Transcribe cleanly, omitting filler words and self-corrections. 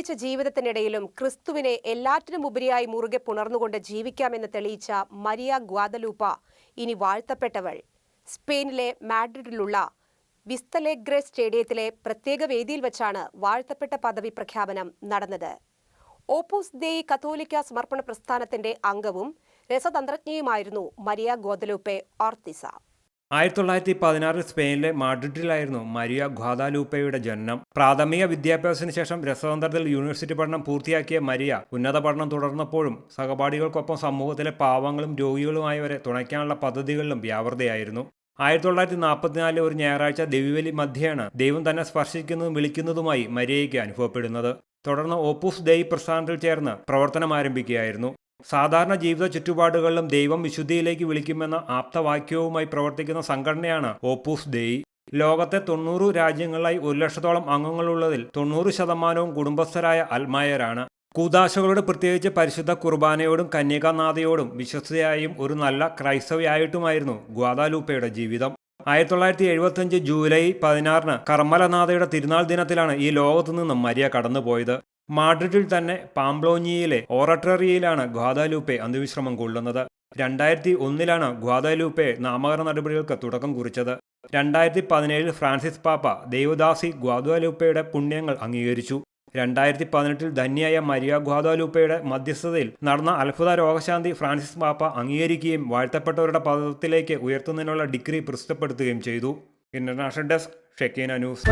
തിരക്കുപിടിച്ച ജീവിതത്തിനിടയിലും ക്രിസ്തുവിനെ എല്ലാറ്റിനും ഉപരിയായി മുറുകെ പുണർന്നുകൊണ്ട് ജീവിക്കാമെന്ന് തെളിയിച്ച മരിയ ഗ്വാദലൂപ്പ ഇനി വാഴ്ത്തപ്പെട്ടവൾ. സ്പെയിനിലെ മാഡ്രിഡിലുള്ള വിസ്തലേഗ്രെ സ്റ്റേഡിയത്തിലെ പ്രത്യേക വേദിയിൽ വെച്ചാണ് വാഴ്ത്തപ്പെട്ട പദവി പ്രഖ്യാപനം നടന്നത്. ഓപ്പൂസ് ദേയി കത്തോലിക്ക സമർപ്പണ പ്രസ്ഥാനത്തിന്റെ അംഗവും രസതന്ത്രജ്ഞയുമായിരുന്നു മരിയ ഗ്വാദലൂപ്പെ ഓർത്തിസ. 1916 സ്പെയിനിലെ മാഡ്രിഡിലായിരുന്നു മരിയ ഗ്വാദലൂപ്പയുടെ ജനനം. പ്രാഥമിക വിദ്യാഭ്യാസത്തിന് ശേഷം രസതന്ത്രത്തിൽ യൂണിവേഴ്സിറ്റി പഠനം പൂർത്തിയാക്കിയ മരിയ ഉന്നത പഠനം തുടർന്നപ്പോഴും സഹപാഠികൾക്കൊപ്പം സമൂഹത്തിലെ പാവങ്ങളും രോഗികളുമായവരെ തുണയ്ക്കാനുള്ള പദ്ധതികളിലും വ്യാപൃതയായിരുന്നു. 1944 ഒരു ഞായറാഴ്ച ദിവ്യബലി മധ്യേയാണ് ദൈവം തന്നെ സ്പർശിക്കുന്നതും വിളിക്കുന്നതുമായി മരിയയ്ക്ക് അനുഭവപ്പെടുന്നത്. തുടർന്ന് ഓപ്പൂസ് ദേയി പ്രസ്ഥാനത്തിൽ ചേർന്ന് പ്രവർത്തനം ആരംഭിക്കുകയായിരുന്നു. സാധാരണ ജീവിത ചുറ്റുപാടുകളിലും ദൈവം വിശുദ്ധിയിലേക്ക് വിളിക്കുമെന്ന ആപ്തവാക്യവുമായി പ്രവർത്തിക്കുന്ന സംഘടനയാണ് ഓപ്പൂസ് ദേയി. ലോകത്തെ 90 രാജ്യങ്ങളിലായി 1,00,000-ഓളം അംഗങ്ങളുള്ളതിൽ 90% കുടുംബസ്ഥരായ അൽമായരാണ്. കൂദാശകളോട്, പ്രത്യേകിച്ച് പരിശുദ്ധ കുർബാനയോടും കന്യകാനാഥയോടും വിശ്വസ്തയായും ഒരു നല്ല ക്രൈസ്തവയായിട്ടുമായിരുന്നു ഗ്വാദലൂപ്പയുടെ ജീവിതം. 1975 ജൂലൈ 16 കർമ്മലനാഥയുടെ തിരുനാൾ ദിനത്തിലാണ് ഈ ലോകത്തു നിന്നും മരിയ കടന്നുപോയത്. മാഡ്രിഡിൽ തന്നെ പാംപ്ലോഞ്ഞിയിലെ ഓറട്ടറിയിലാണ് ഗ്വാദലൂപ്പെ അന്ത്യവിശ്രമം കൊള്ളുന്നത്. 2001 ഗ്വാദലൂപ്പെ നാമകരണ നടപടികൾക്ക് തുടക്കം കുറിച്ചത്. 2017 ഫ്രാൻസിസ് പാപ്പ ദൈവദാസി ഗ്വാദലൂപ്പയുടെ പുണ്യങ്ങൾ അംഗീകരിച്ചു. 2018 ധന്യയായ മരിയ ഗ്വാദലൂപ്പയുടെ മധ്യസ്ഥതയിൽ നടന്ന അത്ഭുത രോഗശാന്തി ഫ്രാൻസിസ് പാപ്പ അംഗീകരിക്കുകയും വാഴ്ത്തപ്പെട്ടവരുടെ പദത്തിലേക്ക് ഉയർത്തുന്നതിനുള്ള ഡിഗ്രി പ്രസിദ്ധപ്പെടുത്തുകയും ചെയ്തു. International desk, Shekinah news.